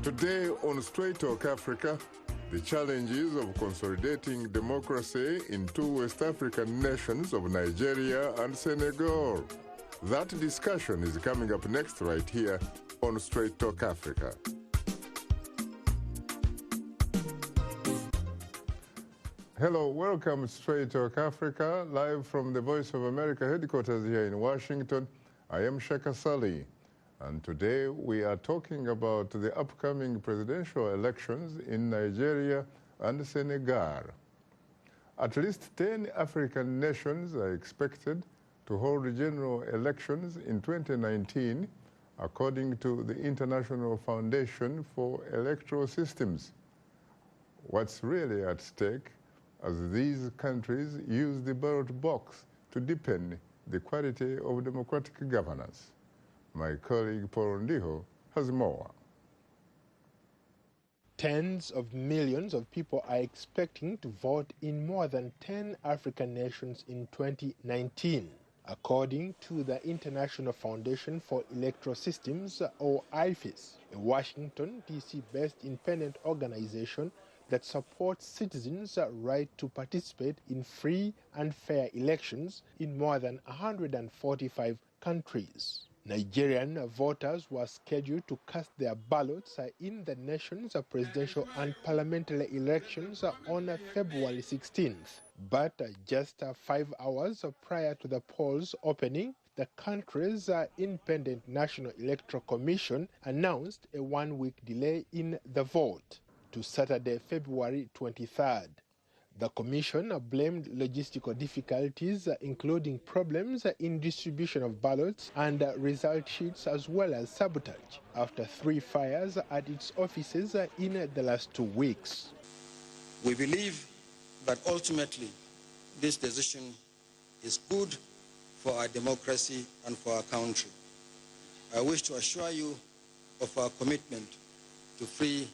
Today on Straight Talk Africa, the challenges of consolidating democracy in two West African nations of Nigeria and Senegal. That discussion is coming up next right here on Straight Talk Africa. Hello, welcome to Straight Talk Africa, live from the Voice of America headquarters here in Washington. I am Shaka Ssali, and today we are talking about the upcoming presidential elections in Nigeria and Senegal. At least 10 African nations are expected to hold general elections in 2019, according to the International Foundation for Electoral Systems. What's really at stake as these countries use the ballot box to deepen the quality of democratic governance? My colleague Paul Ndiho has more. Tens of millions of people are expecting to vote in more than 10 African nations in 2019, according to the International Foundation for Electoral Systems, or IFES, a Washington, D.C.-based independent organization that supports citizens' right to participate in free and fair elections in more than 145 countries. Nigerian voters were scheduled to cast their ballots in the nation's presidential and parliamentary elections on February 16th. But just 5 hours prior to the polls opening, the country's Independent National Electoral Commission announced a one-week delay in the vote to Saturday, February 23rd. The commission blamed logistical difficulties, including problems in distribution of ballots and result sheets, as well as sabotage, after 3 fires at its offices in the last 2 weeks. We believe that ultimately this decision is good for our democracy and for our country. I wish to assure you of our commitment to free,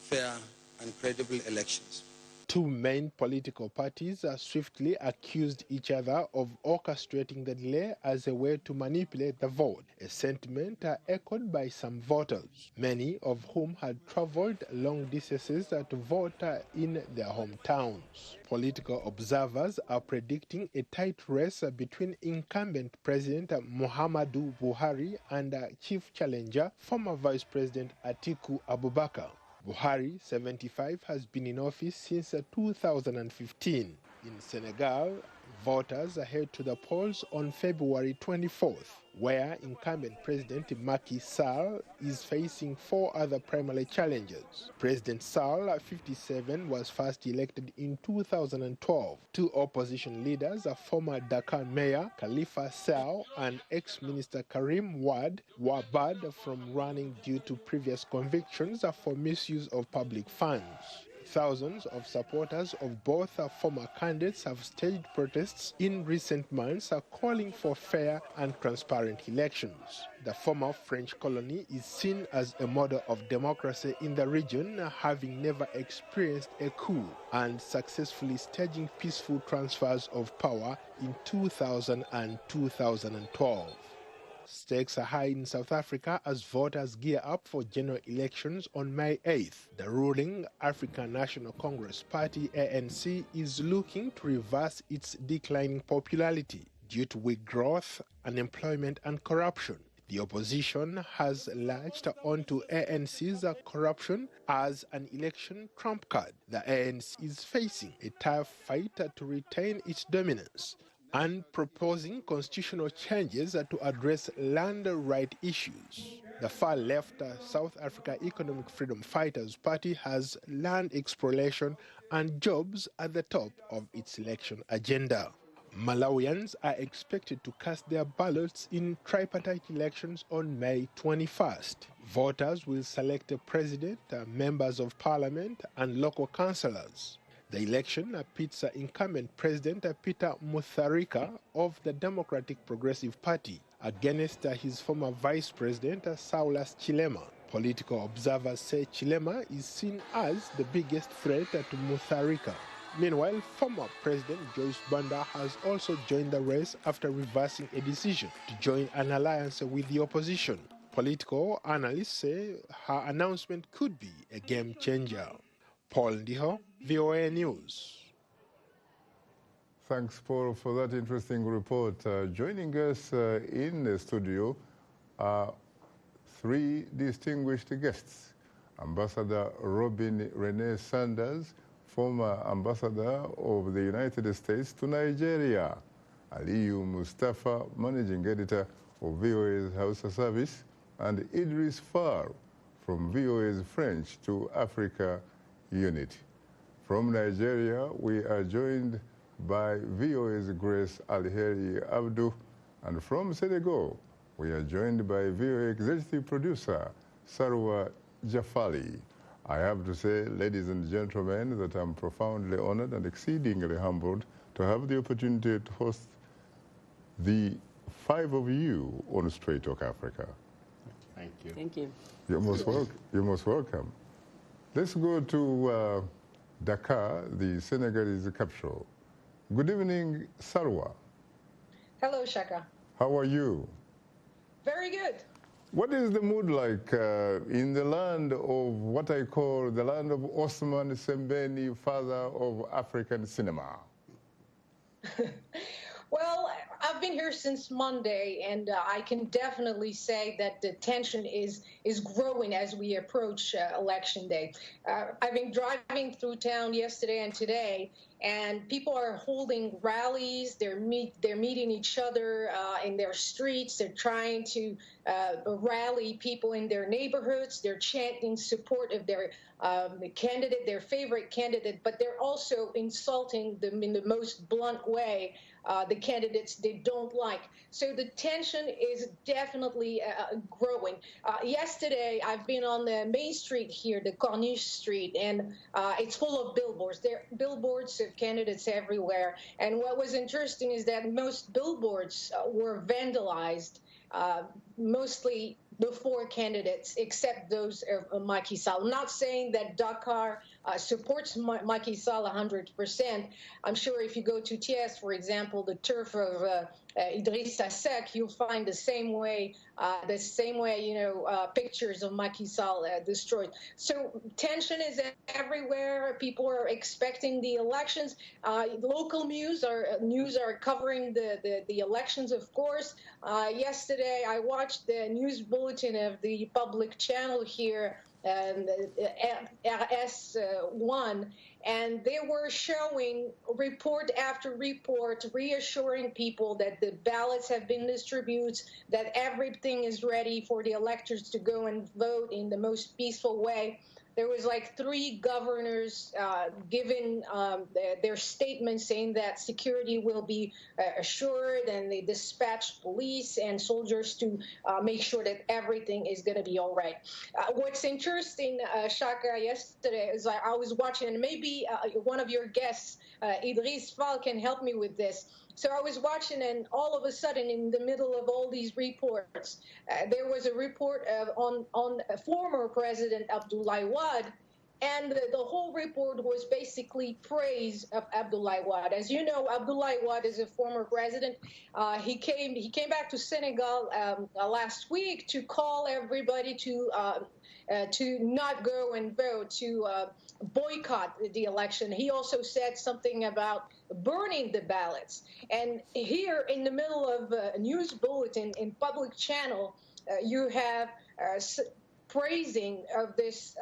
fair and credible elections. 2 main political parties swiftly accused each other of orchestrating the delay as a way to manipulate the vote, a sentiment echoed by some voters, many of whom had traveled long distances to vote in their hometowns. Political observers are predicting a tight race between incumbent President Muhammadu Buhari and chief challenger, former Vice President Atiku Abubakar. Buhari, 75, has been in office since 2015. In Senegal, voters head to the polls on February 24th, where incumbent President Macky Sall is facing 4 other primary challengers. President Sall, 57, was first elected in 2012. 2 opposition leaders, former Dakar Mayor Khalifa Sall and ex-Minister Karim Wade, were barred from running due to previous convictions for misuse of public funds. Thousands of supporters of both former candidates have staged protests in recent months calling for fair and transparent elections. The former French colony is seen as a model of democracy in the region, having never experienced a coup and successfully staging peaceful transfers of power in 2000 and 2012. Stakes are high in South Africa as voters gear up for general elections on May 8th. The ruling African National Congress Party, ANC, is looking to reverse its declining popularity due to weak growth, unemployment and corruption. The opposition has latched onto ANC's corruption as an election trump card. The ANC is facing a tough fight to retain its dominance and proposing constitutional changes to address land right issues. The far-left South Africa Economic Freedom Fighters Party has land exploration and jobs at the top of its election agenda. Malawians are expected to cast their ballots in tripartite elections on May 21st. Voters will select a president, members of parliament, and local councillors. The election pits incumbent President Peter Mutharika of the Democratic Progressive Party against his former Vice President Saulas Chilema. Political observers say Chilema is seen as the biggest threat to Mutharika. Meanwhile, former President Joyce Banda has also joined the race after reversing a decision to join an alliance with the opposition. Political analysts say her announcement could be a game changer. Paul Ndiho, VOA News. Thanks, Paul, for that interesting report. Joining us in the studio are three distinguished guests. Ambassador Robin Renee Sanders, former ambassador of the United States to Nigeria. Aliyu Mustapha, managing editor of VOA's Hausa service, and Idrissa from VOA's French to Africa unit. From Nigeria, we are joined by VOA's Grace Alheri Abdu, and from Senegal, we are joined by VOA executive producer Salwa Jaafari. I have to say, ladies and gentlemen, that I'm profoundly honored and exceedingly humbled to have the opportunity to host the five of you on Straight Talk Africa. Thank you. Thank you. You're most welcome. Let's go to Dakar, the Senegalese capital. Good evening, Salwa. Hello, Shaka. How are you? Very good. What is the mood like in the land of what I call the land of Osman Sembeni, father of African cinema? Well, I've been here since Monday, and I can definitely say that the tension is growing as we approach Election Day. I've been driving through town yesterday and today, and people are holding rallies. They're meeting each other in their streets. They're trying to rally people in their neighborhoods. They're chanting support of their candidate, their favorite candidate, but they're also insulting them in the most blunt way. The candidates they don't like. So the tension is definitely growing. Yesterday, I've been on the main street here, the Corniche Street, and it's full of billboards. There are billboards of candidates everywhere. And what was interesting is that most billboards were vandalized, mostly the four candidates, except those of Macky Sall. I'm not saying that Dakar supports Macky Sall 100%. I'm sure if you go to Thiès, for example, the turf of Idrissa, you'll find the same way, pictures of Macky Sall destroyed. So tension is everywhere. People are expecting the elections. Local news are covering the elections, of course. Yesterday, I watched the news bulletin of the public channel here, RS1, and they were showing report after report, reassuring people that the ballots have been distributed, that everything is ready for the electors to go and vote in the most peaceful way. There was like 3 governors giving their statements saying that security will be assured, and they dispatched police and soldiers to make sure that everything is going to be all right. What's interesting, Shaka, yesterday is I was watching, and maybe one of your guests, Idrissa, can help me with this. So I was watching, and all of a sudden, in the middle of all these reports, there was a report on former President Abdu, and the whole report was basically praise of Abdu. As you know, Abdu is a former president. He came back to Senegal last week to call everybody to not go and vote, to boycott the election. He also said something about burning the ballots. And here in the middle of a news bulletin in public channel, you have praising of this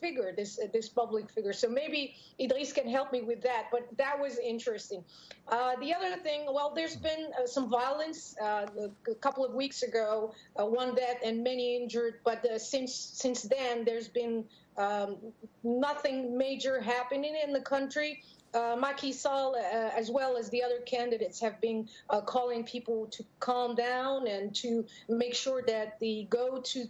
figure, this public figure. So maybe Idrissa can help me with that, but that was interesting. The other thing, well, there's been some violence a couple of weeks ago, 1 death and many injured, but since then there's been nothing major happening in the country. Macky Sall, as well as the other candidates, have been calling people to calm down and to make sure that they go to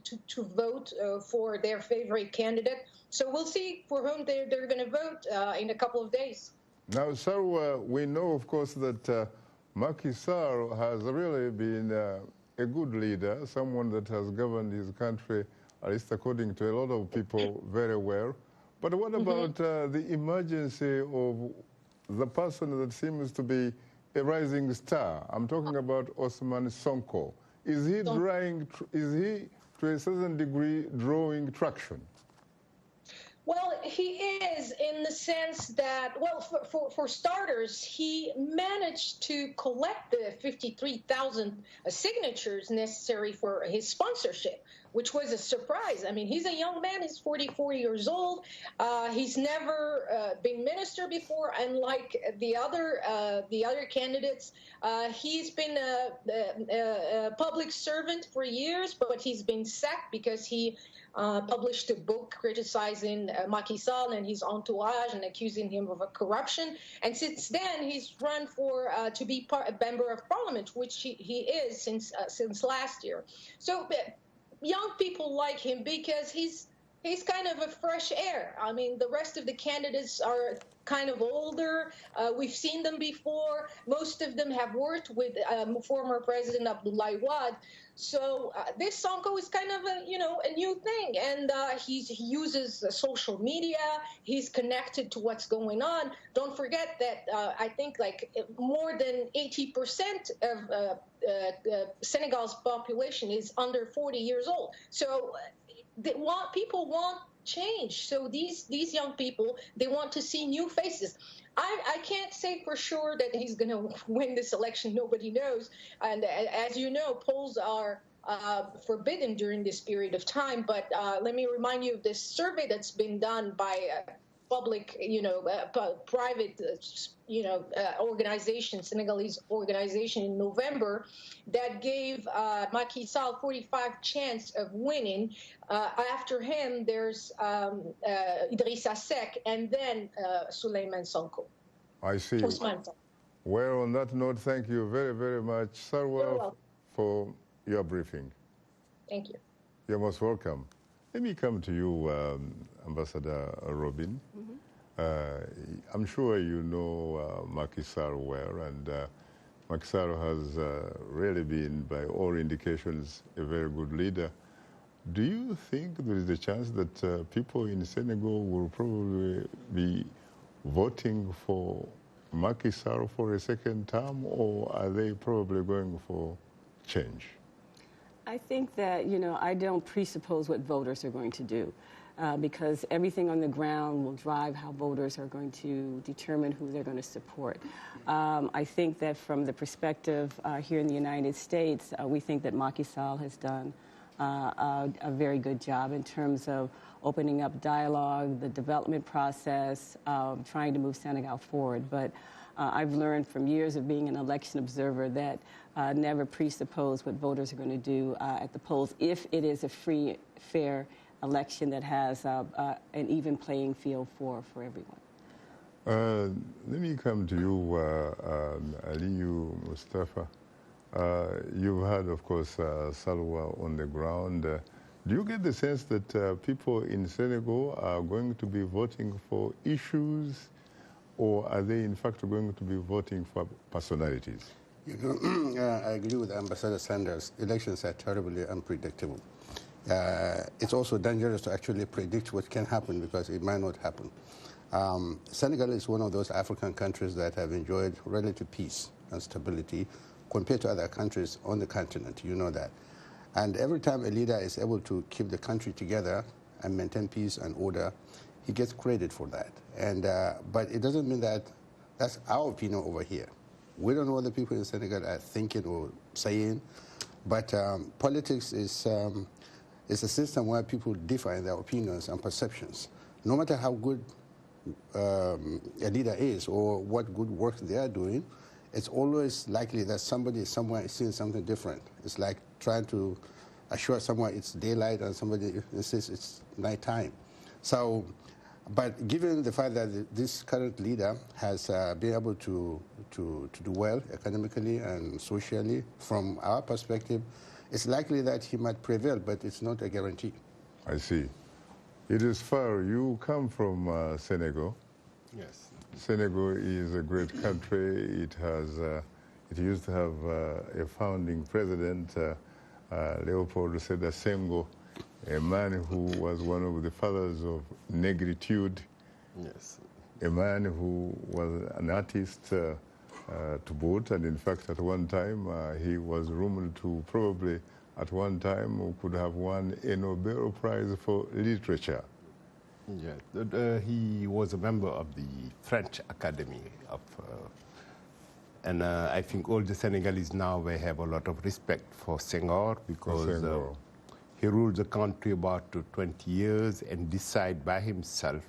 vote for their favorite candidate. So we'll see for whom they're going to vote in a couple of days. Now, sir, we know, of course, that Macky Sall has really been a good leader, someone that has governed his country, at least according to a lot of people, very well. But what about the emergency of the person that seems to be a rising star? I'm talking about Osman Sonko. Is he to a certain degree, drawing traction? Well, he is in the sense that, well, for starters, he managed to collect the 53,000 signatures necessary for his sponsorship, which was a surprise. I mean, he's a young man. He's 44 years old. He's never been minister before, unlike the other candidates. He's been a public servant for years, but he's been sacked because he published a book criticizing Macky Sall and his entourage and accusing him of corruption. And since then, he's run for to be a member of parliament, which he is since last year. So young people like him because he's kind of a fresh air. I mean, the rest of the candidates are kind of older. We've seen them before. Most of them have worked with former President Abdoulaye Wade. So this Sonko is kind of a new thing, and he uses social media. He's connected to what's going on. Don't forget that I think like more than 80% of Senegal's population is under 40 years old. So people want change. So these young people, they want to see new faces. I can't say for sure that he's going to win this election. Nobody knows. And as you know, polls are forbidden during this period of time. But let me remind you of this survey that's been done by public, private, organization, Senegalese organization in November that gave Macky Sall 45% chance of winning. After him, there's Idrissa and then Souleymane Sonko. I see. Well, on that note, thank you very, very much, Salwa, for your briefing. Thank you. You're most welcome. Let me come to you, Ambassador Robin. I'm sure you know Macky Sall well, and Macky Sall has really been, by all indications, a very good leader. Do you think there is a chance that people in Senegal will probably be voting for Macky Sall for a second term, or are they probably going for change? I think that, I don't presuppose what voters are going to do because everything on the ground will drive how voters are going to determine who they're going to support. I think that from the perspective here in the United States, we think that Macky Sall has done a very good job in terms of opening up dialogue, the development process, trying to move Senegal forward. But I've learned from years of being an election observer that never presuppose what voters are going to do at the polls if it is a free, fair election that has an even playing field for everyone. Let me come to you, Aliyu Mustapha. You've had, of course, Salwa on the ground. Do you get the sense that people in Senegal are going to be voting for issues, or are they in fact going to be voting for personalities? I agree with Ambassador Sanders. Elections are terribly unpredictable. It's also dangerous to actually predict what can happen because it might not happen. Senegal is one of those African countries that have enjoyed relative peace and stability compared to other countries on the continent. You know that. And every time a leader is able to keep the country together and maintain peace and order, he gets credit for that. And but it doesn't mean that that's our opinion over here. We don't know what the people in Senegal are thinking or saying, but politics is a system where people differ in their opinions and perceptions. No matter how good a leader is or what good work they are doing, it's always likely that somebody somewhere is seeing something different. It's like trying to assure someone it's daylight and somebody insists it's nighttime. So, but given the fact that this current leader has been able to do well economically and socially, from our perspective, it's likely that he might prevail, but it's not a guarantee. I see. It is far. You come from Senegal. Yes. Senegal is a great country. It used to have a founding president, Leopold Sédar Senghor, a man who was one of the fathers of negritude. Yes. A man who was an artist to boot, and in fact at one time he was rumored to probably at one time who could have won a Nobel Prize for Literature. Yeah, he was a member of the French Academy of, and I think all the Senegalese now, they have a lot of respect for Senghor because he ruled the country about 20 years and decided by himself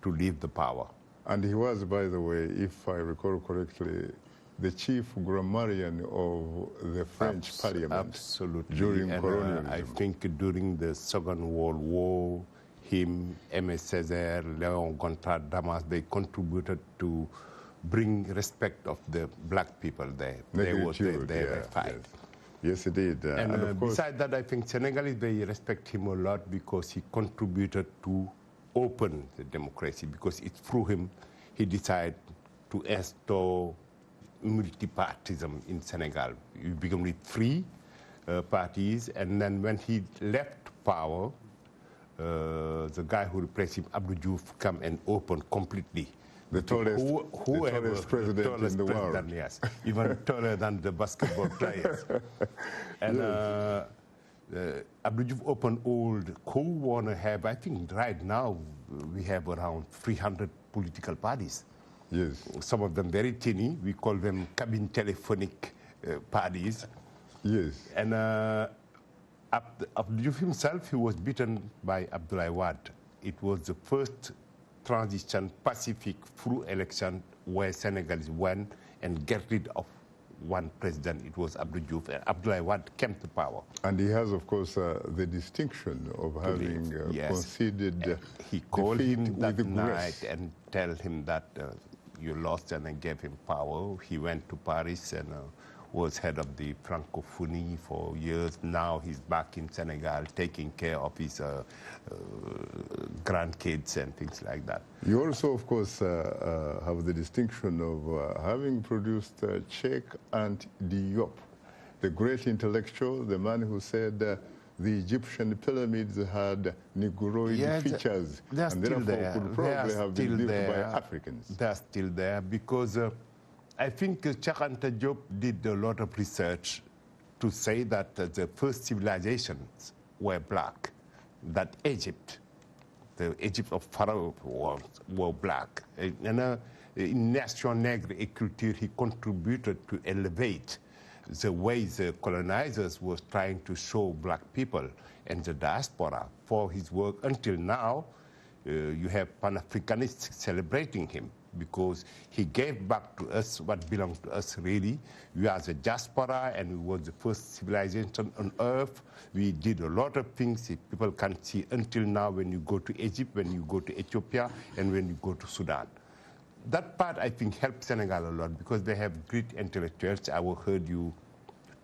to leave the power. And he was, by the way, if I recall correctly, the chief grammarian of the French Parliament. Absolutely. During and, colonialism. I think during the Second World War, him, Aimé Césaire, Léon Gontard Damas, they contributed to bring respect of the black people there. They were fight. Yes, it did. And of course, besides that, I think Senegalese, they respect him a lot because he contributed to open the democracy, because it's through him he decided to install multipartism in Senegal. You become with three parties, and then when he left power, the guy who replaced him, Abdu, come and open completely. The tallest president in the world. Yes, even taller than the basketball players. And Abdu opened all the who want to have, I think right now we have around 300 political parties. Yes. Some of them very teeny. We call them cabin telephonic parties. Yes. And Abdu himself, he was beaten by Abdoulaye Wade. It was the first transition pacific through election where Senegalese won and get rid of one president. It was Abdou Diouf, and Abdoulaye Wade came to power. And he has, of course, the distinction of having conceded he called him that with night and tell him that you lost, and I gave him power. He went to Paris and was head of the Francophonie for years. Now he's back in Senegal taking care of his grandkids and things like that. You also, of course, have the distinction of having produced Cheikh Anta Diop, the great intellectual, the man who said the Egyptian pyramids had Negroid features and therefore could probably have been built by Africans. They're still there because I think Cheikh Anta Diop did a lot of research to say that the first civilizations were black, that Egypt, the Egypt of Pharaoh, were black. And in Nation Nègre et Culture, he contributed to elevate the way the colonizers were trying to show black people and the diaspora for his work. Until now, you have Pan-Africanists celebrating him because he gave back to us what belonged to us really. We are the diaspora and we were the first civilization on earth. We did a lot of things that people can see until now when you go to Egypt, when you go to Ethiopia, and when you go to Sudan. That part, I think, helped Senegal a lot because they have great intellectuals. I heard you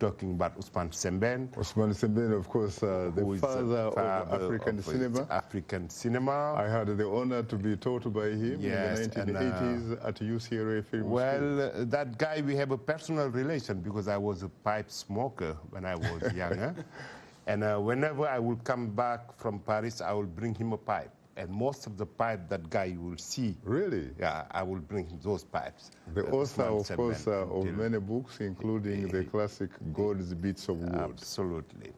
talking about Ousmane Sembène. Ousmane Sembène, of course, the father of African cinema. African cinema. I had the honor to be taught by him in the 1980s at UCLA Film School. That guy, we have a personal relation because I was a pipe smoker when I was younger. And whenever I will come back from Paris, I will bring him a pipe. And most of the pipe that guy you will see. Really? Yeah, I will bring him those pipes. The author, of course, of many books, including the classic God's Bits of Wood. Absolutely.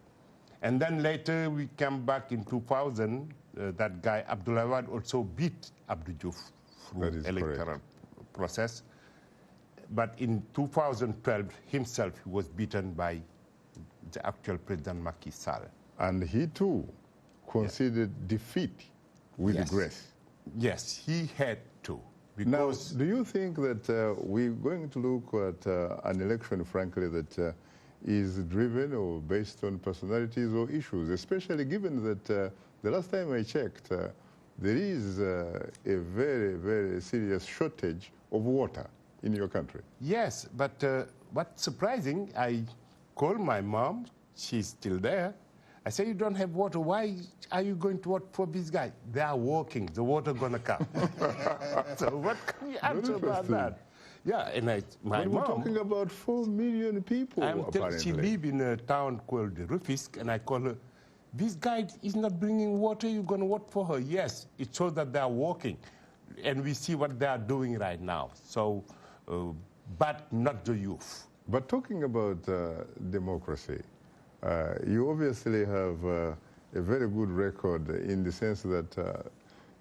And then later we come back in 2000. That guy, Abdoulaye Wade, also beat Abdou Diouf through electoral process. But in 2012, himself, he was beaten by the actual President Macky Sall. And he, too, conceded defeat with grace. Yes, he had to. Because now, do you think that we're going to look at an election, frankly, that is driven or based on personalities or issues, especially given that the last time I checked, there is a very, very serious shortage of water in your country? Yes, but what's surprising, I called my mom, she's still there. I said, you don't have water. Why are you going to work for this guy? They are working. The water going to come. So what can you answer about that? Yeah, and my mom... We're talking about 4 million people, apparently. She lives in a town called Rufisque, and I call her, this guy is not bringing water. You're going to work for her. Yes, it shows that they are working. And we see what they are doing right now. So, but not the youth. But talking about democracy, You obviously have a very good record in the sense that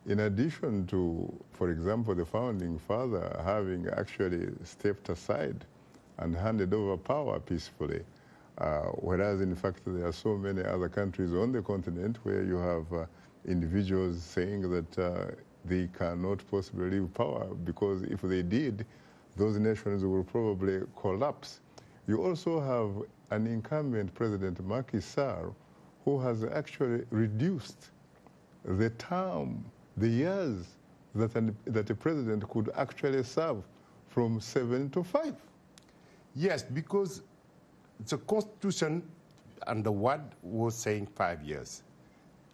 in addition to, for example, the founding father having actually stepped aside and handed over power peacefully, whereas in fact there are so many other countries on the continent where you have individuals saying that they cannot possibly leave power because if they did, those nations will probably collapse. You also have an incumbent president, Macky Sall, who has actually reduced the term, the years that a president could actually serve from 7 to 5. Yes, because the constitution under Wade was saying 5 years.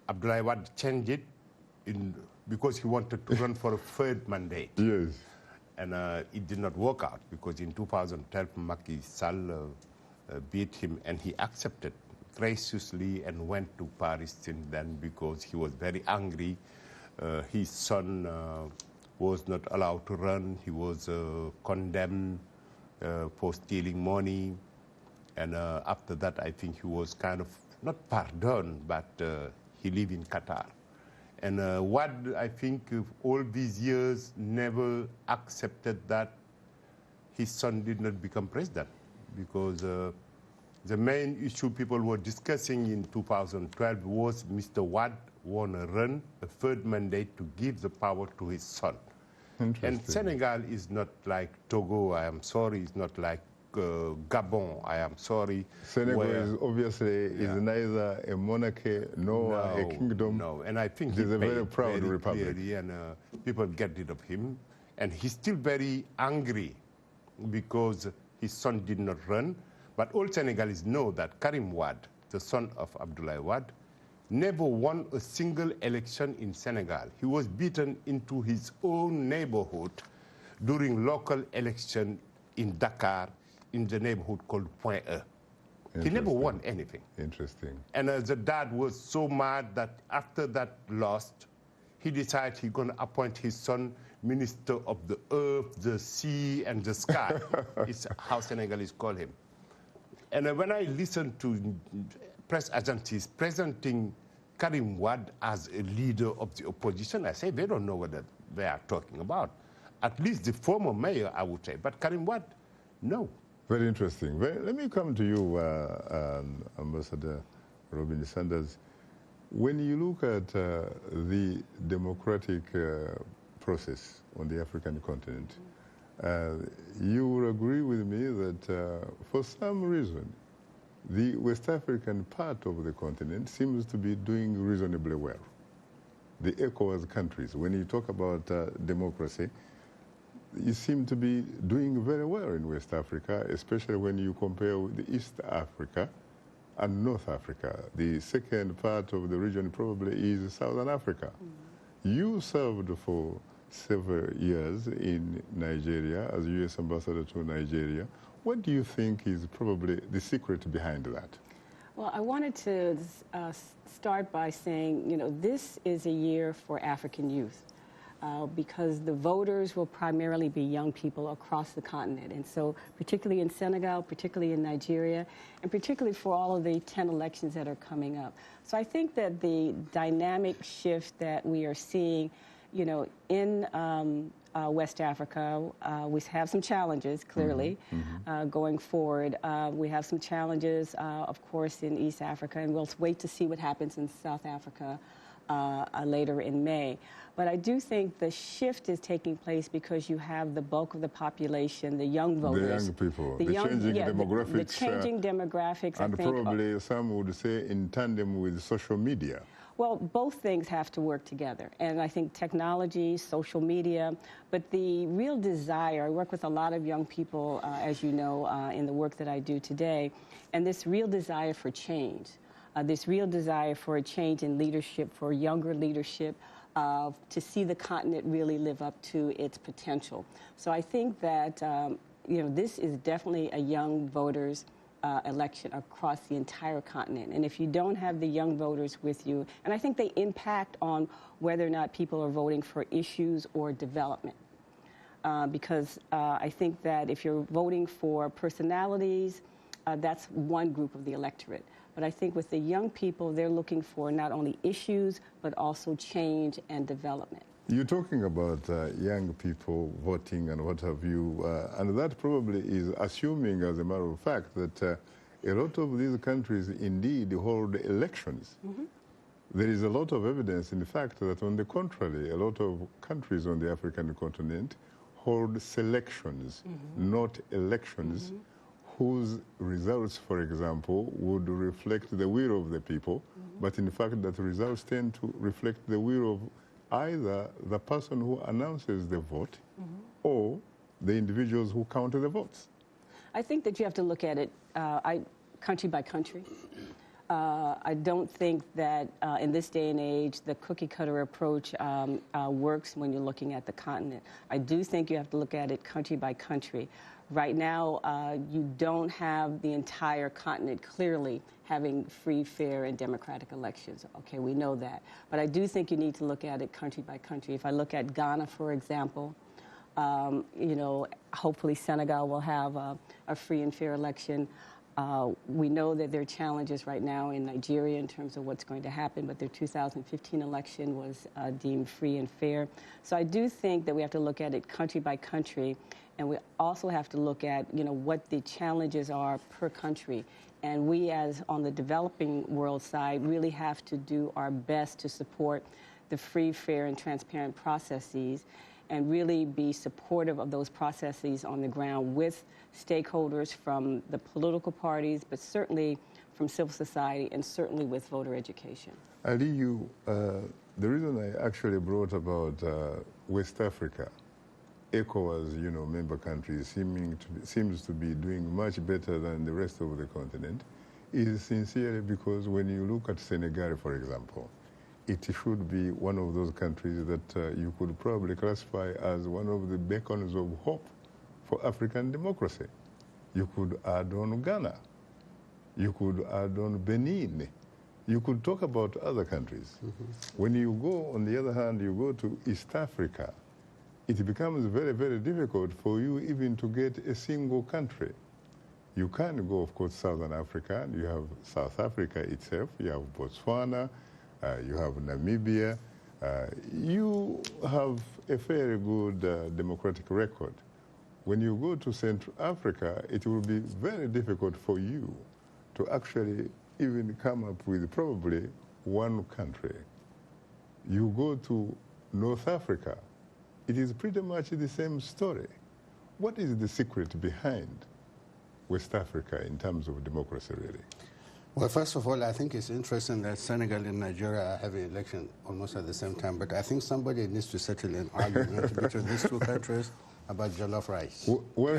Abdoulaye Wade changed it because he wanted to run for a third mandate. Yes. And it did not work out because in 2012, Macky Sall beat him and he accepted graciously and went to Paris since then because he was very angry. His son was not allowed to run. He was condemned for stealing money. And after that, I think he was kind of, not pardoned, but he lived in Qatar. And Wade, I think, all these years never accepted that his son did not become president because the main issue people were discussing in 2012 was Mr. Wade want to run a third mandate to give the power to his son. And Senegal is not like Togo, I am sorry, it's not like Gabon, I am sorry. Senegal is obviously neither a monarchy nor a kingdom. No, and I think it is a very proud republic. Clearly, and people get rid of him. And he's still very angry because his son did not run. But all Senegalese know that Karim Wade, the son of Abdoulaye Wade, never won a single election in Senegal. He was beaten into his own neighborhood during local election in Dakar, in the neighborhood called Point E. He never won anything. Interesting. And the dad was so mad that after that loss, he decided he's going to appoint his son Minister of the Earth, the Sea, and the Sky. It's how Senegalese call him. And when I listen to press agencies presenting Karim Wade as a leader of the opposition, I say they don't know what they are talking about. At least the former mayor, I would say. But Karim Wade, no. Very interesting. Let me come to you, Ambassador Robin Sanders. When you look at the democratic process on the African continent, you will agree with me that for some reason, the West African part of the continent seems to be doing reasonably well. The ECOWAS countries, when you talk about democracy, you seem to be doing very well in West Africa, especially when you compare with East Africa and North Africa. The second part of the region probably is Southern Africa. You served for several years in Nigeria as U.S. Ambassador to Nigeria. What do you think is probably the secret behind that? Well, I wanted to start by saying, you know, this is a year for African youth. Because the voters will primarily be young people across the continent. And so particularly in Senegal, particularly in Nigeria, and particularly for all of the 10 elections that are coming up. So I think that the dynamic shift that we are seeing, you know, in West Africa, we have some challenges, clearly, going forward. We have some challenges, of course, in East Africa, and we'll wait to see what happens in South Africa later in May. But I do think the shift is taking place because you have the bulk of the population, the young voters. The young people, the changing demographics. The changing demographics, and I think, probably some would say in tandem with social media. Well, both things have to work together. And I think technology, social media, but the real desire, I work with a lot of young people, as you know, in the work that I do today, and this real desire for change. This real desire for a change in leadership, for younger leadership, to see the continent really live up to its potential. So I think that, you know, this is definitely a young voters election across the entire continent. And if you don't have the young voters with you, and I think they impact on whether or not people are voting for issues or development. Because I think that if you're voting for personalities, that's one group of the electorate. But I think with the young people, they're looking for not only issues, but also change and development. You're talking about young people voting and what have you, and that probably is assuming, as a matter of fact, that a lot of these countries indeed hold elections. Mm-hmm. There is a lot of evidence, in fact, that on the contrary, a lot of countries on the African continent hold selections, mm-hmm. not elections, mm-hmm. whose results, for example, would reflect the will of the people, mm-hmm. but in fact that results tend to reflect the will of either the person who announces the vote mm-hmm. or the individuals who count the votes. I think that you have to look at it country by country. I don't think that in this day and age the cookie-cutter approach works when you're looking at the continent. I do think you have to look at it country by country. Right now, you don't have the entire continent clearly having free, fair, and democratic elections. Okay, we know that. But I do think you need to look at it country by country. If I look at Ghana, for example, you know, hopefully Senegal will have a free and fair election. We know that there are challenges right now in Nigeria in terms of what's going to happen, but their 2015 election was deemed free and fair. So I do think that we have to look at it country by country, and we also have to look at, you know, what the challenges are per country. And we, as on the developing world side, really have to do our best to support the free, fair, and transparent processes, and really be supportive of those processes on the ground with stakeholders from the political parties, but certainly from civil society and certainly with voter education. Aliyu, the reason I actually brought about West Africa, ECOWAS, you know, member countries seems to be doing much better than the rest of the continent, is sincerely because when you look at Senegal, for example, it should be one of those countries that you could probably classify as one of the beacons of hope for African democracy. You could add on Ghana. You could add on Benin. You could talk about other countries. Mm-hmm. When you go, on the other hand, you go to East Africa, it becomes very, very difficult for you even to get a single country. You can go, of course, Southern Africa. You have South Africa itself. You have Botswana. You have Namibia. You have a very good democratic record. When you go to Central Africa, it will be very difficult for you to actually even come up with probably one country. You go to North Africa, it is pretty much the same story. What is the secret behind West Africa in terms of democracy, really? Well, first of all, I think it's interesting that Senegal and Nigeria are having an election almost at the same time, but I think somebody needs to settle an argument between these two countries about jollof rice. Well,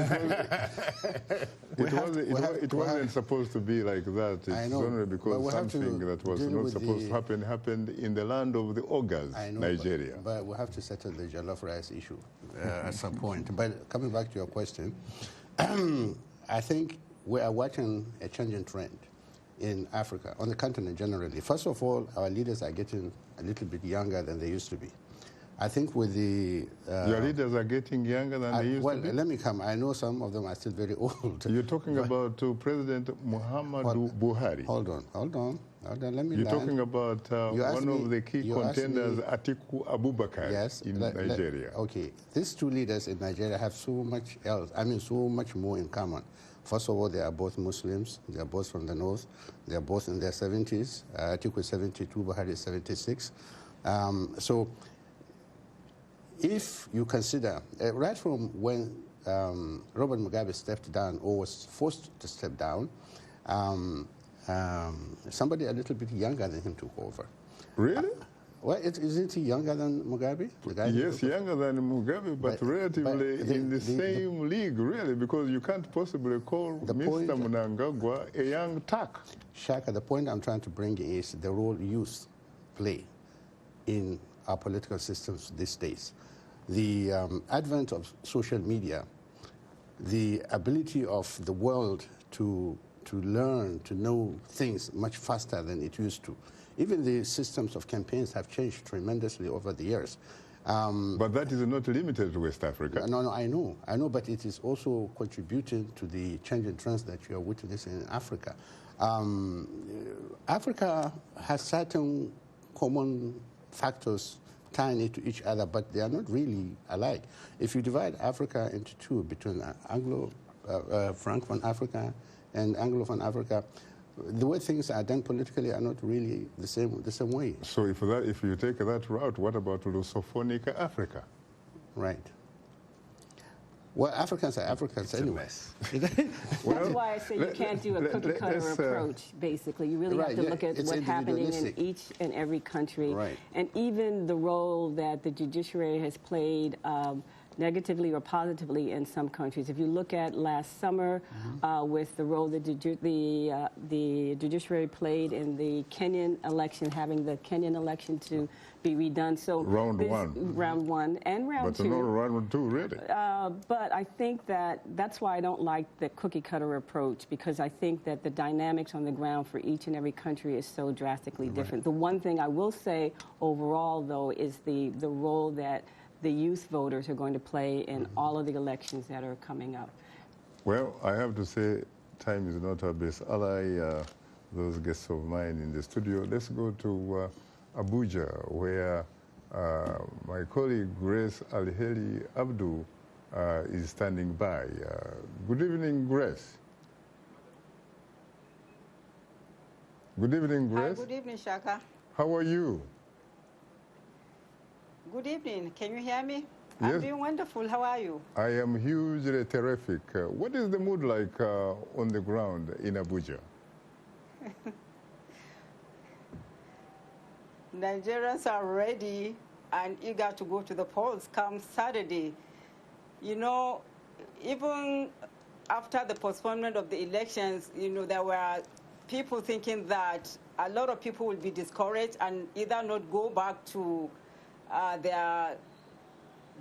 it wasn't supposed to be like that. It's only because something that was not supposed to happen happened in the land of the ogres, Nigeria. But we have to settle the jollof rice issue at some point. But coming back to your question, I think we are watching a changing trend in Africa, on the continent generally. First of all, our leaders are getting a little bit younger than they used to be. I think with the... Your leaders are getting younger than they used to be? Well, let me come. I know some of them are still very old. You're talking about President Muhammadu Buhari. Hold on. Let me You're talking about one of the key contenders, Atiku Abubakar, in Nigeria. Okay. These two leaders in Nigeria have so much else, so much more in common. First of all, they are both Muslims. They are both from the north. They are both in their 70s. Atiku is 72, Buhari is 76. So if you consider, right from when Robert Mugabe stepped down or was forced to step down, somebody a little bit younger than him took over. Really? Well, isn't he younger than Mugabe? Yes, younger than Mugabe, but relatively in the same league, really, because you can't possibly call Mr. Mnangagwa a young Turk. Shaka, the point I'm trying to bring is the role youth play in our political systems these days. The advent of social media, the ability of the world to learn, to know things much faster than it used to. Even the systems of campaigns have changed tremendously over the years. But that is not limited to West Africa. No, I know, but it is also contributing to the changing trends that you are witnessing in Africa. Africa has certain common factors tying it to each other, but they are not really alike. If you divide Africa into two, between Francophone Africa and Anglophone Africa, the way things are done politically are not really the same way. So if you take that route, what about Lusophonic Africa? Right. Well, Africans are Africans anyway. That's why I say you can't do a cookie-cutter approach, basically. You really have to look at what's happening in each and every country. Right. And even the role that the judiciary has played negatively or positively in some countries. If you look at last summer with the role that the judiciary played in the Kenyan election, having the Kenyan election to be redone. So round one and round two. But not round two, really. But I think that's why I don't like the cookie-cutter approach, because I think that the dynamics on the ground for each and every country is so drastically different. The one thing I will say overall, though, is the role that the youth voters are going to play in all of the elections that are coming up. Well, I have to say, time is not our best ally. Those guests of mine in the studio. Let's go to Abuja, where my colleague Grace Alheri Abdu is standing by. Good evening, Grace. Good evening, Grace. Hi, good evening, Shaka. How are you? Good evening. Can you hear me? Yes. I'm doing wonderful. How are you? I am hugely terrific. What is the mood like on the ground in Abuja? Nigerians are ready and eager to go to the polls come Saturday. You know, even after the postponement of the elections, you know, there were people thinking that a lot of people will be discouraged and either not go back to their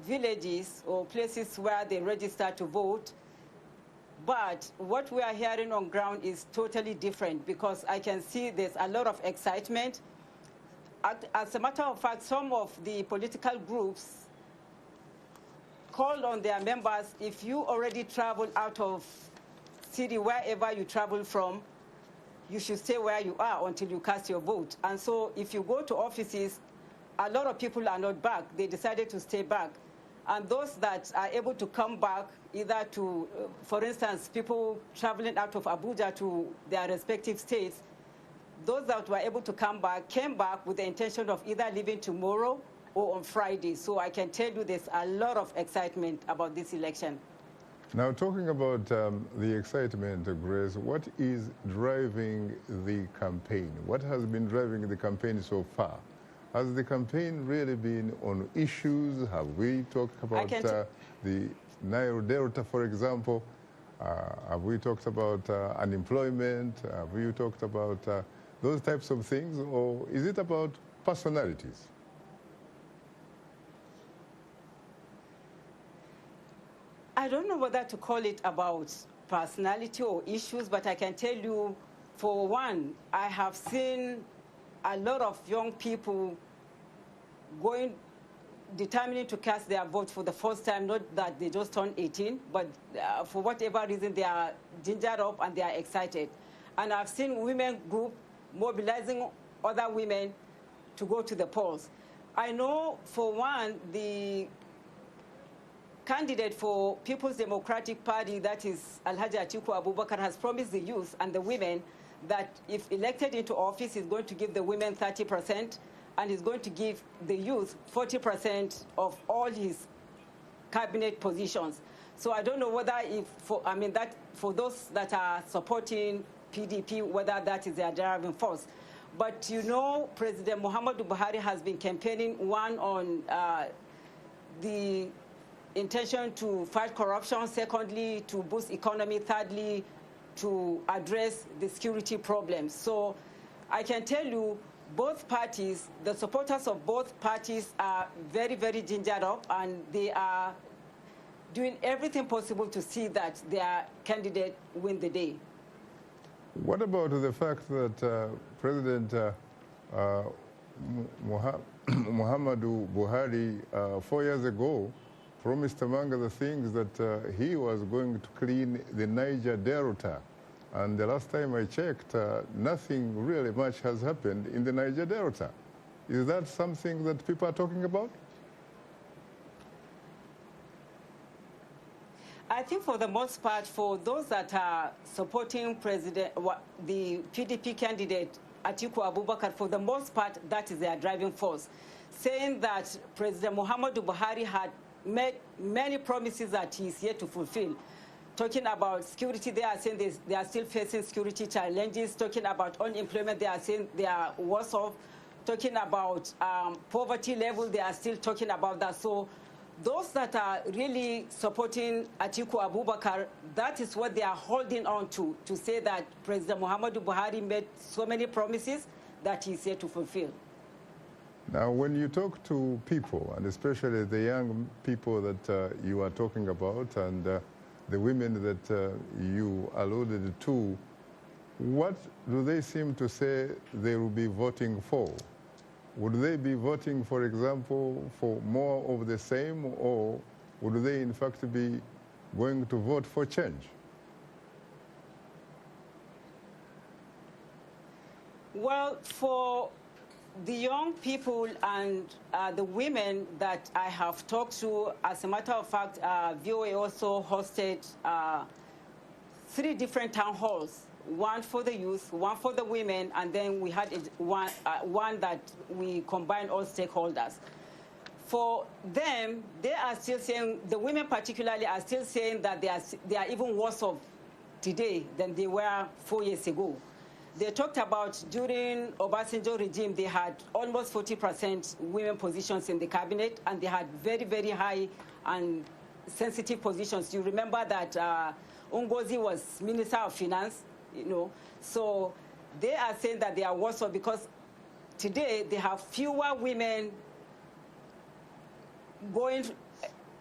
villages or places where they register to vote. But what we are hearing on ground is totally different, because I can see there's a lot of excitement. As a matter of fact, some of the political groups called on their members, if you already travel out of city, wherever you travel from, you should stay where you are until you cast your vote. And so if you go to offices, a lot of people are not back. They decided to stay back. And those that are able to come back, either to, for instance, people traveling out of Abuja to their respective states, those that were able to come back came back with the intention of either leaving tomorrow or on Friday. So I can tell you there's a lot of excitement about this election. Now, talking about the excitement, Grace, what is driving the campaign? What has been driving the campaign so far? Has the campaign really been on issues? Have we talked about the Nile Delta, for example? Have we talked about unemployment? Have we talked about those types of things? Or is it about personalities? I don't know whether to call it about personality or issues, but I can tell you, for one, I have seen a lot of young people determining to cast their vote for the first time, not that they just turned 18, but for whatever reason, they are gingered up and they are excited. And I've seen women group mobilizing other women to go to the polls. I know, for one, the candidate for People's Democratic Party, that is Alhaji Atiku Abubakar, has promised the youth and the women that if elected into office, he's going to give the women 30% and he's going to give the youth 40% of all his cabinet positions. So I don't know whether for those that are supporting PDP, whether that is their driving force. But you know, President Muhammadu Buhari has been campaigning, one, on the intention to fight corruption, secondly, to boost economy, thirdly, to address the security problems. So I can tell you, both parties, the supporters of both parties are very, very gingered up, and they are doing everything possible to see that their candidate win the day. What about the fact that President Muhammadu Buhari 4 years ago promised, among other things, that he was going to clean the Niger Delta. And the last time I checked, nothing really much has happened in the Niger Delta. Is that something that people are talking about? I think for the most part, for those that are supporting the PDP candidate, Atiku Abubakar, for the most part, that is their driving force, saying that President Muhammadu Buhari had made many promises that he is yet to fulfill. Talking about security, they are saying they are still facing security challenges. Talking about unemployment, they are saying they are worse off. Talking about poverty level, they are still talking about that. So those that are really supporting Atiku Abubakar, that is what they are holding on to say that President Muhammadu Buhari made so many promises that he is yet to fulfill. Now, when you talk to people, and especially the young people that you are talking about, and the women that you alluded to, what do they seem to say they will be voting for? Would they be voting, for example, for more of the same, or would they in fact be going to vote for change? Well, for the young people and the women that I have talked to, as a matter of fact, VOA also hosted 3 different town halls. One for the youth, one for the women, and then we had one that we combined all stakeholders. For them, they are still saying, the women particularly are still saying that they are even worse off today than they were 4 years ago. They talked about during Obasanjo regime, they had almost 40% women positions in the cabinet, and they had very, very high and sensitive positions. You remember that Ngozi was Minister of Finance, you know. So they are saying that they are worse off because today they have fewer women going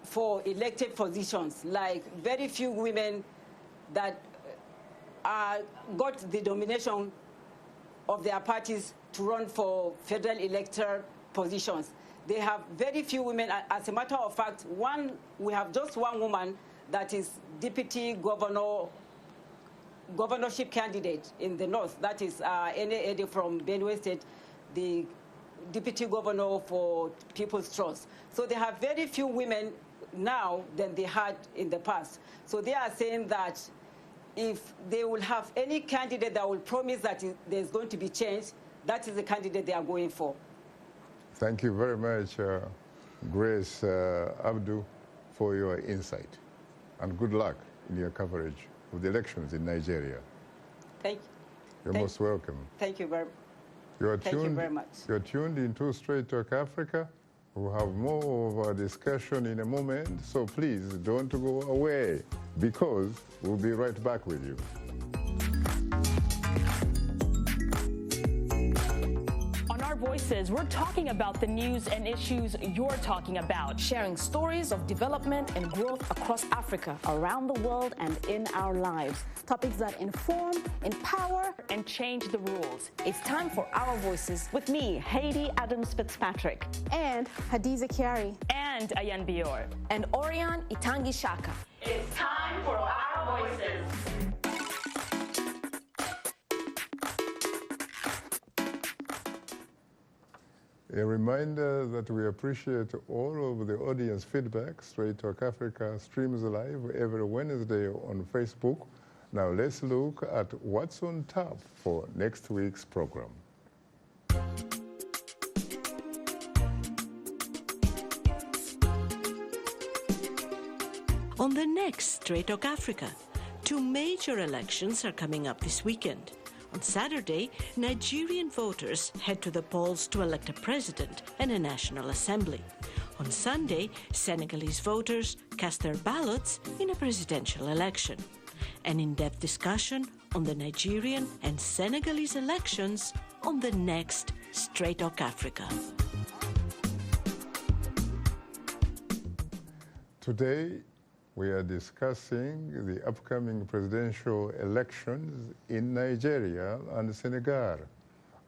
for elected positions, like very few women that got the nomination of their parties to run for federal electoral positions. They have very few women. As a matter of fact, we have just one woman that is deputy governorship candidate in the north. That is Ene Ede from Benue State, the deputy governor for People's Trust. So they have very few women now than they had in the past. So they are saying that if they will have any candidate that will promise that there's going to be change, that is the candidate they are going for. Thank you very much, Grace Abdu, for your insight. And good luck in your coverage of the elections in Nigeria. Thank you. You're most welcome. Thank you very much. Thank you very much. You're tuned into Straight Talk Africa. We'll have more of our discussion in a moment, so please don't go away, because we'll be right back with you. On Our Voices, we're talking about the news and issues you're talking about, sharing stories of development and growth across Africa, around the world, and in our lives. Topics that inform, empower, and change the rules. It's time for Our Voices with me, Haiti Adams Fitzpatrick, and Hadiza Kiari, and Ayan Bior, and Orion Itangi Shaka. It's time for Our Voices. A reminder that we appreciate all of the audience feedback. Straight Talk Africa streams live every Wednesday on Facebook. Now let's look at what's on tap for next week's program. On the next Straight Talk Africa, 2 major elections are coming up this weekend. On Saturday, Nigerian voters head to the polls to elect a president and a National Assembly. On Sunday, Senegalese voters cast their ballots in a presidential election. An in-depth discussion on the Nigerian and Senegalese elections on the next Straight Talk Africa. Today, we are discussing the upcoming presidential elections in Nigeria and Senegal.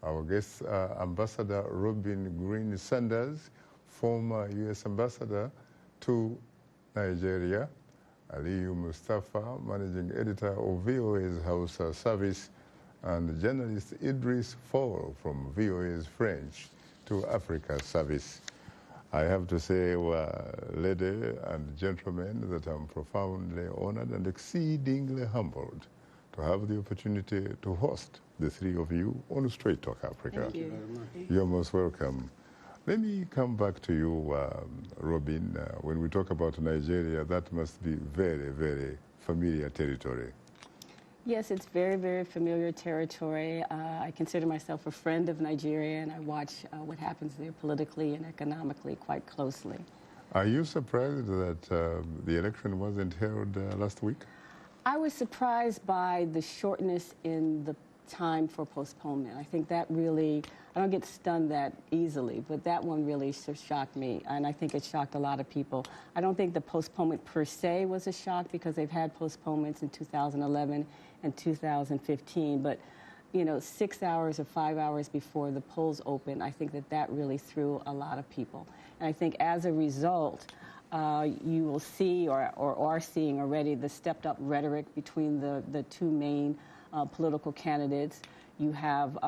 Our guest, Ambassador Robin Renee Sanders, former U.S. Ambassador to Nigeria, Aliyu Mustapha, Managing Editor of VOA's Hausa service, and journalist Idrissa from VOA's French to Africa service. I have to say, ladies and gentlemen, that I'm profoundly honored and exceedingly humbled to have the opportunity to host the three of you on Straight Talk Africa. Thank you very much. You're most welcome. Let me come back to you, Robin. When we talk about Nigeria, that must be very, very familiar territory. Yes, it's very, very familiar territory. I consider myself a friend of Nigeria, and I watch what happens there politically and economically quite closely. Are you surprised that the election wasn't held last week? I was surprised by the shortness in the time for postponement. I think that really, I don't get stunned that easily, but that one really shocked me, and I think it shocked a lot of people. I don't think the postponement per se was a shock because they've had postponements in 2011 and 2015, but 6 hours or 5 hours before the polls open, I think that really threw a lot of people. And I think as a result, you will see or are seeing already the stepped up rhetoric between the two main political candidates. You have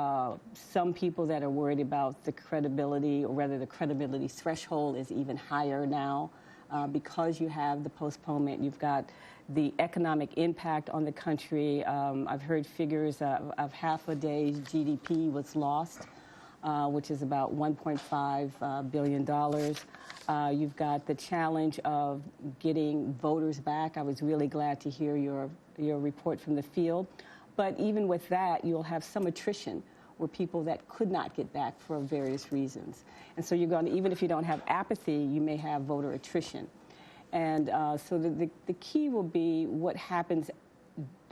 some people that are worried about the credibility, or rather the credibility threshold is even higher now because you have the postponement. You've got the economic impact on the country. I've heard figures of half a day's GDP was lost, which is about $1.5 billion. You've got the challenge of getting voters back. I was really glad to hear your report from the field. But even with that, you'll have some attrition where people that could not get back for various reasons. And so you're going to, even if you don't have apathy, you may have voter attrition. And so the key will be what happens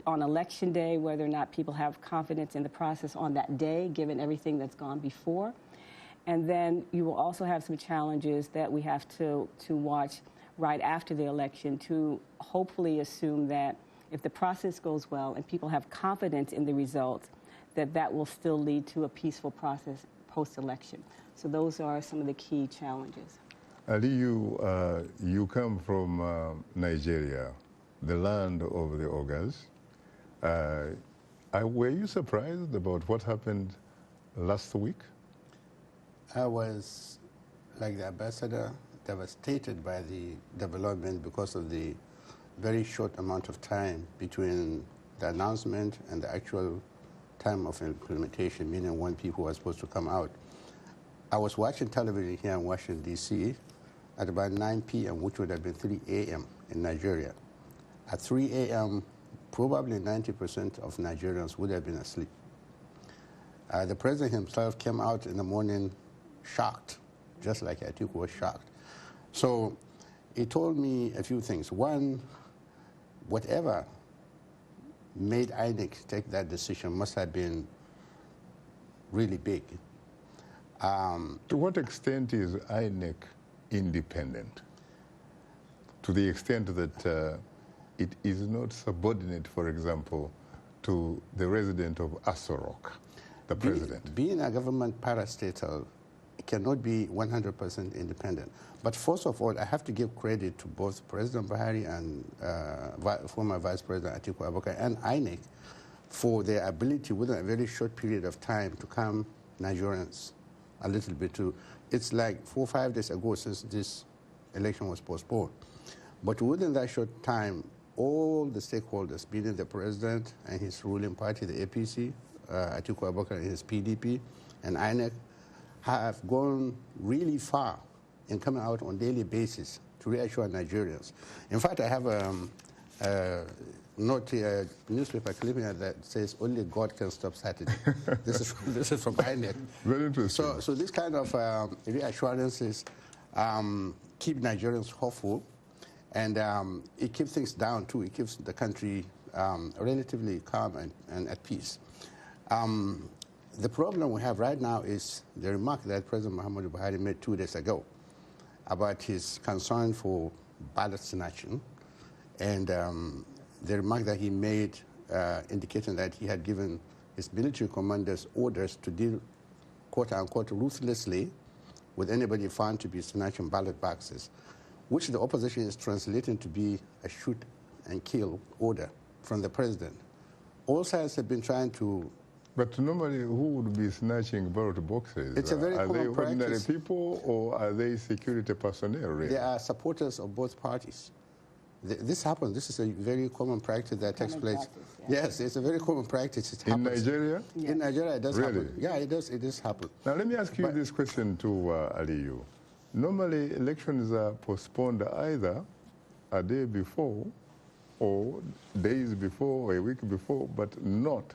on election day, whether or not people have confidence in the process on that day, given everything that's gone before. And then you will also have some challenges that we have to watch right after the election to hopefully assume that if the process goes well and people have confidence in the results, that will still lead to a peaceful process post-election. So those are some of the key challenges. Aliyu, you come from Nigeria, the land of the Ogas. Were you surprised about what happened last week? I was, like the ambassador, devastated by the development because of the very short amount of time between the announcement and the actual time of implementation, meaning when people were supposed to come out. I was watching television here in Washington, D.C. at about 9 p.m., which would have been 3 a.m. in Nigeria. At 3 a.m., probably 90% of Nigerians would have been asleep. The president himself came out in the morning shocked, just like Atiku was shocked. So he told me a few things. One, whatever made INEC take that decision must have been really big. To what extent is INEC independent? To the extent that it is not subordinate, for example, to the resident of Asorok, the president. Being a government parastatal, it cannot be 100% independent. But first of all, I have to give credit to both President Buhari and former Vice President Atiku Abubakar and INEC for their ability within a very short period of time to calm Nigerians a little bit too. It's like 4 or 5 days ago since this election was postponed. But within that short time, all the stakeholders, being the president and his ruling party, the APC, Atiku Abubakar and his PDP, and INEC, have gone really far in coming out on a daily basis to reassure Nigerians. In fact, I have a newspaper clipping that says only God can stop Saturday. This is from INEC. Very interesting. So this kind of reassurances keep Nigerians hopeful, and it keeps things down too. It keeps the country relatively calm and at peace. The problem we have right now is the remark that President Muhammadu Buhari made 2 days ago about his concern for ballot snatching, and the remark that he made indicating that he had given its military commanders orders to deal, quote-unquote, ruthlessly with anybody found to be snatching ballot boxes, which the opposition is translating to be a shoot and kill order from the president. All sides have been trying to... But normally, who would be snatching ballot boxes? It's a very common practice. Are they ordinary people or are they security personnel, really? They are supporters of both parties. This happens. This is a very common practice that takes place. Yeah. Yes, it's a very common practice. It happens. In Nigeria? In Nigeria, it does really? happen. Yeah, it does happen. Now, let me ask you this question too, Aliyu. Normally, elections are postponed either a day before or days before or a week before, but not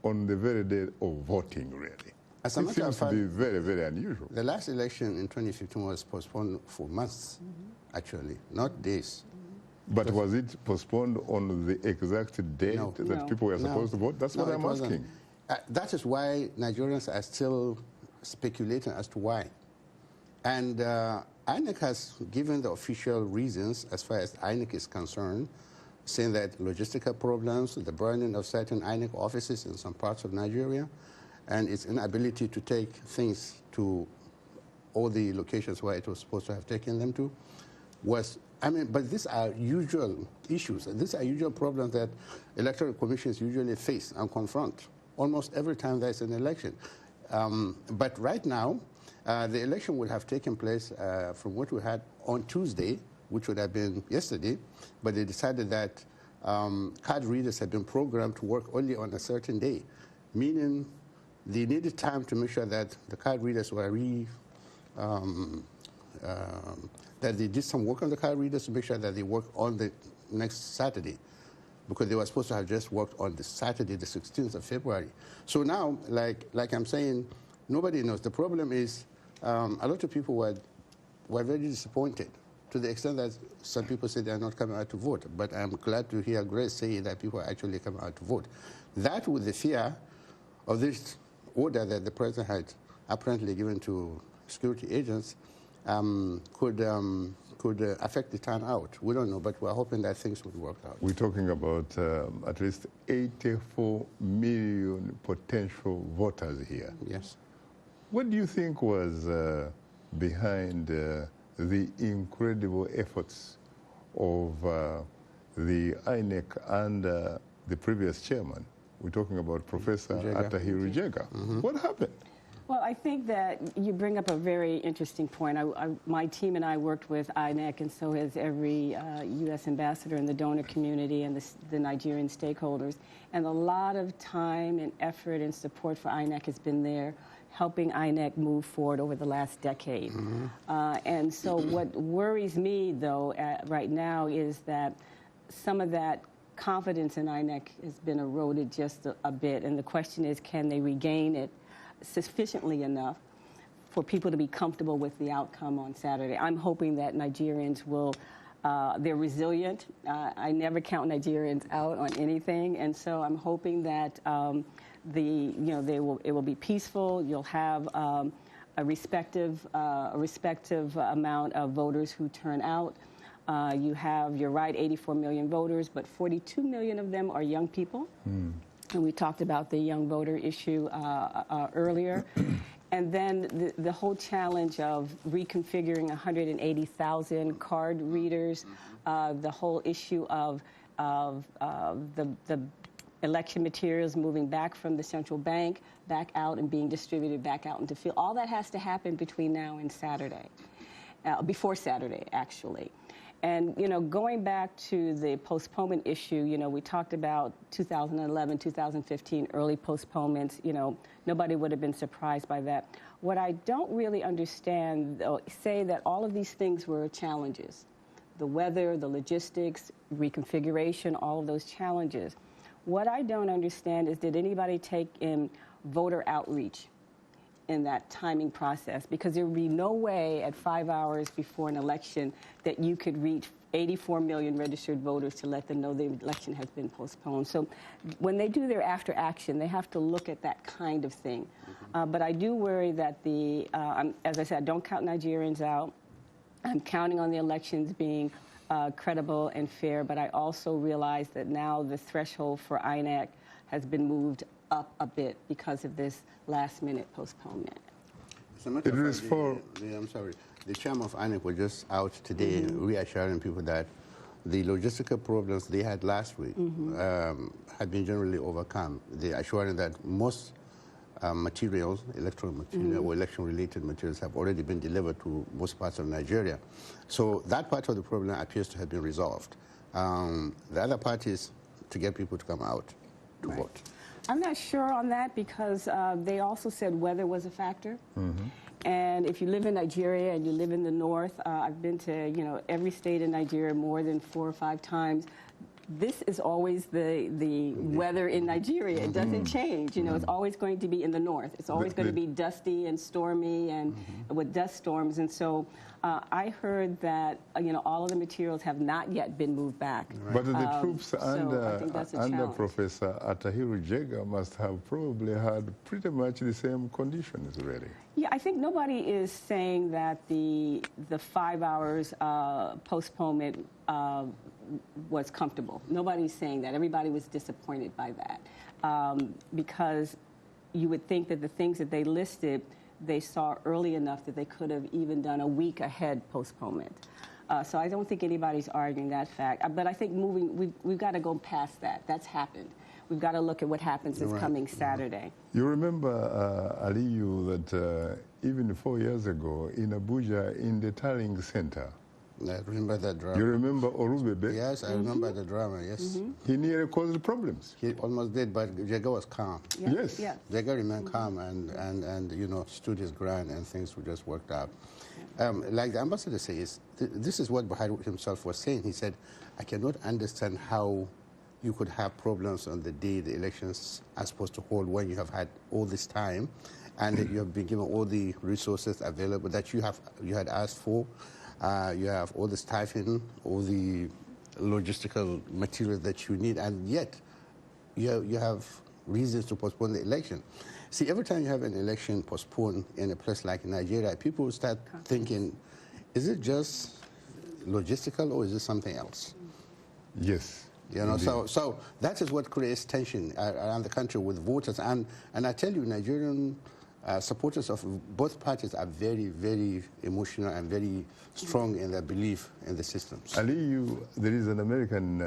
on the very day of voting, really. It seems to be very, very unusual. The last election in 2015 was postponed for months, actually, not days. But was it postponed on the exact date that people were supposed to vote? That's what I'm asking. That is why Nigerians are still speculating as to why. And INEC has given the official reasons as far as INEC is concerned, saying that logistical problems, the burning of certain INEC offices in some parts of Nigeria, and its inability to take things to all the locations where it was supposed to have taken them to, was, but these are usual issues. These are usual problems that electoral commissions usually face and confront almost every time there's an election. But right now, the election would have taken place from what we had on Tuesday, which would have been yesterday, but they decided that card readers had been programmed to work only on a certain day, meaning they needed time to make sure that the card readers were that they did some work on the card readers to make sure that they work on the next Saturday, because they were supposed to have just worked on the Saturday, the 16th of February. So now, like I'm saying, nobody knows. The problem is a lot of people were very disappointed, to the extent that some people say they are not coming out to vote. But I'm glad to hear Grace say that people are actually coming out to vote. That, with the fear of this order that the president had apparently given to security agents, could affect the turnout. We don't know, but we're hoping that things would work out. We're talking about at least 84 million potential voters here. Yes. What do you think was behind the incredible efforts of the INEC and the previous chairman? We're talking about Professor Alheri. Mm-hmm. What happened? Well, I think that you bring up a very interesting point. My team and I worked with INEC, and so has every U.S. ambassador in the donor community and the Nigerian stakeholders. And a lot of time and effort and support for INEC has been there, helping INEC move forward over the last decade. Mm-hmm. And so what worries me, though, right now is that some of that confidence in INEC has been eroded just a bit. And the question is, can they regain it sufficiently enough for people to be comfortable with the outcome on Saturday? I'm hoping that Nigerians will, they're resilient. I never count Nigerians out on anything, and so I'm hoping that it will be peaceful. You'll have a respective amount of voters who turn out. You're right, 84 million voters, but 42 million of them are young people. Mm. And we talked about the young voter issue earlier. And then the whole challenge of reconfiguring 180,000 card readers, the whole issue of the election materials moving back from the central bank, back out and being distributed back out into field. All that has to happen between now and Saturday, before Saturday, actually. And, going back to the postponement issue, we talked about 2011, 2015, early postponements. Nobody would have been surprised by that. What I don't really understand, though, say that all of these things were challenges. The weather, the logistics, reconfiguration, all of those challenges. What I don't understand is, did anybody take in voter outreach in that timing process? Because there would be no way at 5 hours before an election that you could reach 84 million registered voters to let them know the election has been postponed. So when they do their after action, they have to look at that kind of thing. Mm-hmm. But I do worry that as I said, I don't count Nigerians out. I'm counting on the elections being credible and fair, but I also realize that now the threshold for INEC has been moved up a bit because of this last-minute postponement. It is for... I'm sorry. The chairman of INEC was just out today reassuring people that the logistical problems they had last week had been generally overcome. They assuring that most materials, electoral material or election-related materials have already been delivered to most parts of Nigeria. So that part of the problem appears to have been resolved. The other part is to get people to come out to vote. I'm not sure on that because they also said weather was a factor. And if you live in Nigeria and you live in the north, I've been to every state in Nigeria more than 4 or 5 times. This is always the weather in Nigeria. It doesn't change. It's always going to be in the north. It's always going to be dusty and stormy and with dust storms. And so I heard that all of the materials have not yet been moved back. But the troops under Professor Alheri Jega must have probably had pretty much the same conditions, really. Yeah, I think nobody is saying that the 5 hours postponement was comfortable. Nobody's saying that. Everybody was disappointed by that because you would think that the things that they listed, they saw early enough that they could have even done a week ahead postponement. So I don't think anybody's arguing that fact. But I think we've got to go past that. That's happened. We've got to look at what happens this coming Saturday. You remember, Aliyu, that even 4 years ago in Abuja, in the Tallying Center, I remember that drama. You remember Orubebe? Yes, I remember the drama, yes. He nearly caused problems. He almost did, but Jega was calm. Yes. Jega remained calm and stood his ground and things were just worked out. Like the ambassador says, this is what Buhari himself was saying. He said, I cannot understand how you could have problems on the day the elections are supposed to hold when you have had all this time and you have been given all the resources available that you had asked for. You have all the staffing, all the logistical material that you need, and yet you have reasons to postpone the election. See, every time you have an election postponed in a place like Nigeria, people start thinking, is it just logistical or is it something else? Yes. So that is what creates tension around the country with voters. And I tell you, Nigerian supporters of both parties are very, very emotional and very strong in their belief in the systems. Aliyu, there is an American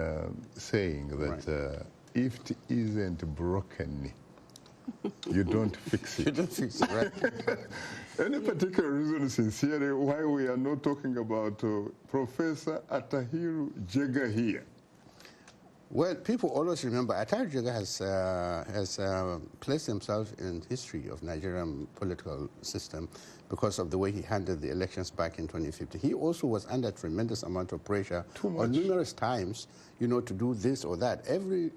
saying that if it isn't broken, you don't fix it. You don't fix it, right? Any particular reason, sincerely, why we are not talking about Professor Alheri Jega here? Well, people always remember Alheri Jega has placed himself in history of Nigerian political system because of the way he handled the elections back in 2015. He also was under tremendous amount of pressure on numerous times, to do this or that. Every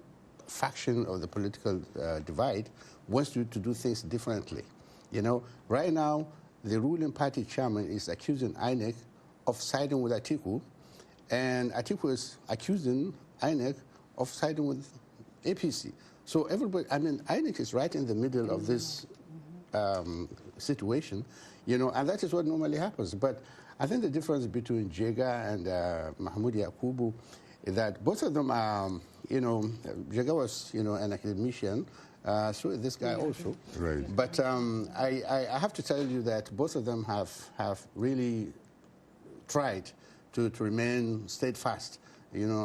faction of the political divide wants you to do things differently. Right now, the ruling party chairman is accusing INEC of siding with Atiku, and Atiku is accusing INEC of siding with APC. So everybody, INEC is right in the middle of this situation, and that is what normally happens. But I think the difference between Jega and Mahmoud Yakubu is that both of them are, Jega was, an academician, so is this guy also. Right. But I have to tell you that both of them have really tried to remain steadfast,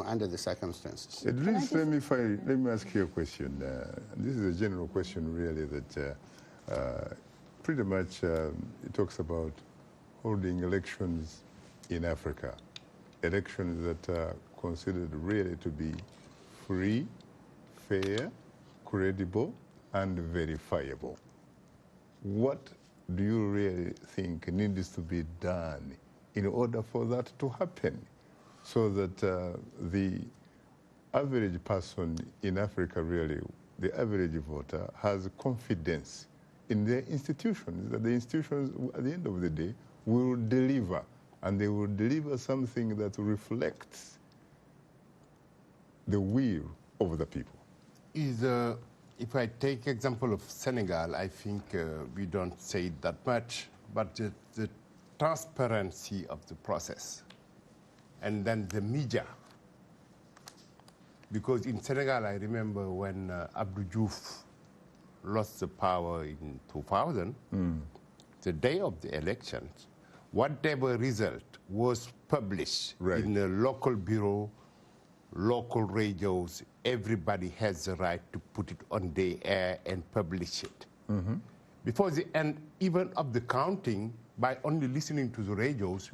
under the circumstances. Idrissa, let me ask you a question. This is a general question, really, that pretty much it talks about holding elections in Africa, elections that are considered really to be free, fair, credible, and verifiable. What do you really think needs to be done in order for that to happen, so that the average person in Africa, really, the average voter, has confidence in their institutions, that the institutions, at the end of the day, will deliver, and they will deliver something that reflects the will of the people? If I take example of Senegal, I think we don't say it that much, but the transparency of the process and then the media. Because in Senegal, I remember when Abdu lost the power in 2000, the day of the elections, whatever result was published in the local bureau, local radios, everybody has the right to put it on the air and publish it. Before the end even of the counting, by only listening to the radios,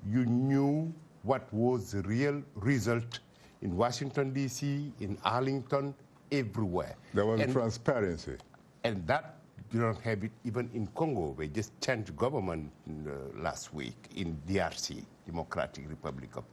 you knew what was the real result in Washington, D.C., in Arlington, everywhere. There was transparency. And that, you don't have it even in Congo. We just changed government last week in DRC, Democratic Republic of.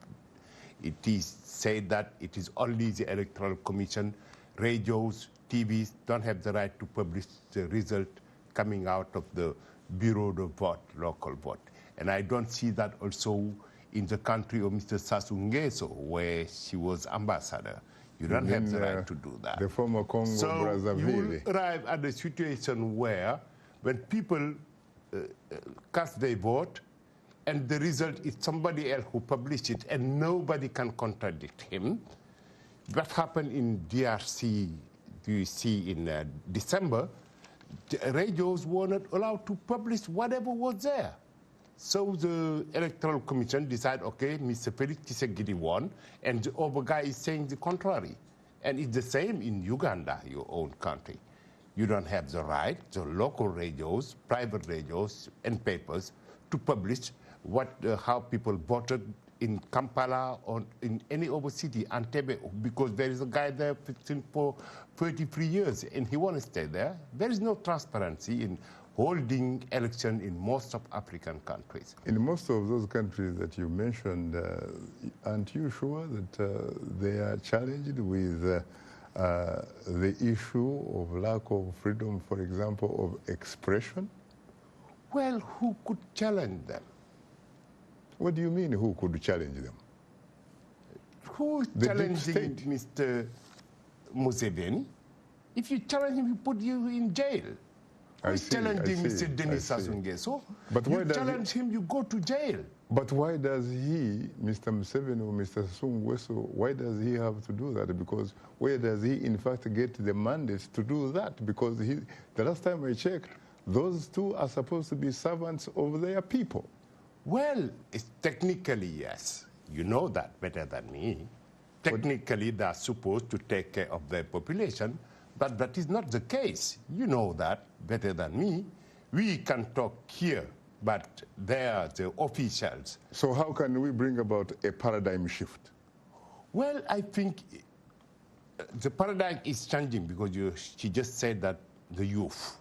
It is said that it is only the Electoral Commission, radios, TVs don't have the right to publish the result coming out of the bureau of vote, local vote. And I don't see that also in the country of Mr. Sassou Nguesso, where she was ambassador. You don't have the right to do that. The former Congo Brazzaville. You will arrive at a situation where when people cast their vote and the result is somebody else who published it and nobody can contradict him. What happened in DRC, you see in December, the radios were not allowed to publish whatever was there. So the Electoral Commission decided, okay, Mr. Felix Tshisekedi won, and the other guy is saying the contrary. And it's the same in Uganda, your own country. You don't have the right, the local radios, private radios, and papers to publish how people voted in Kampala or in any other city, Entebbe, because there is a guy there for 33 years, and he wants to stay there. There is no transparency in holding election in most of African countries. In most of those countries that you mentioned, aren't you sure that they are challenged with the issue of lack of freedom, for example, of expression? Well, who could challenge them? What do you mean, who could challenge them? Who is challenging Mr. Museveni? If you challenge him, he put you in jail. Who's challenging Mr. Denis Sassou Nguesso? But you challenge him, you go to jail. But why does he, Mr. Museveni or Mr. Sassou Nguesso, why does he have to do that? Because where does he, in fact, get the mandate to do that? Because the last time I checked, those two are supposed to be servants of their people. Well, it's technically, yes. You know that better than me. Technically, they are supposed to take care of their population, but that is not the case. You know that better than me. We can talk here, but they are the officials. So how can we bring about a paradigm shift? Well, I think the paradigm is changing because she just said that the youth,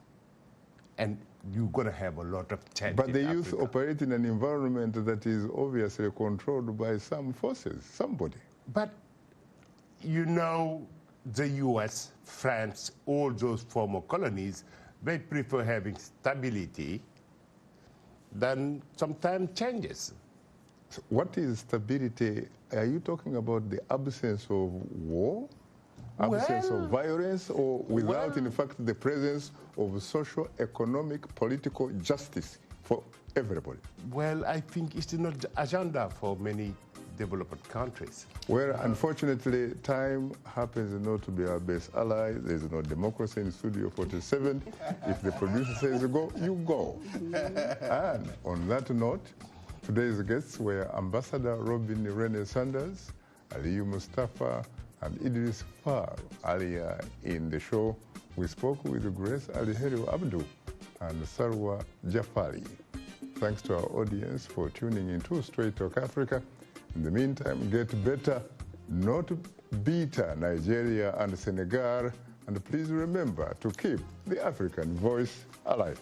and you're going to have a lot of change. But the youth operate in an environment that is obviously controlled by some forces, somebody. But, you know, the US, France, all those former colonies, they prefer having stability than sometimes changes. So what is stability? Are you talking about the absence of war? Absence of violence, or without, in fact, the presence of social, economic, political justice for everybody? Well, I think it's not the agenda for many developed countries. Well, unfortunately, time happens not to be our best ally. There's no democracy in Studio 47. If the producer says go, you go. And on that note, today's guests were Ambassador Robin Renee Sanders, Aliyu Mustapha, and Idrissa. Earlier in the show, we spoke with Grace Alheri Abdu and Salwa Jaafari. Thanks to our audience for tuning into Straight Talk Africa. In the meantime, get better, not bitter, Nigeria and Senegal. And please remember to keep the African voice alive.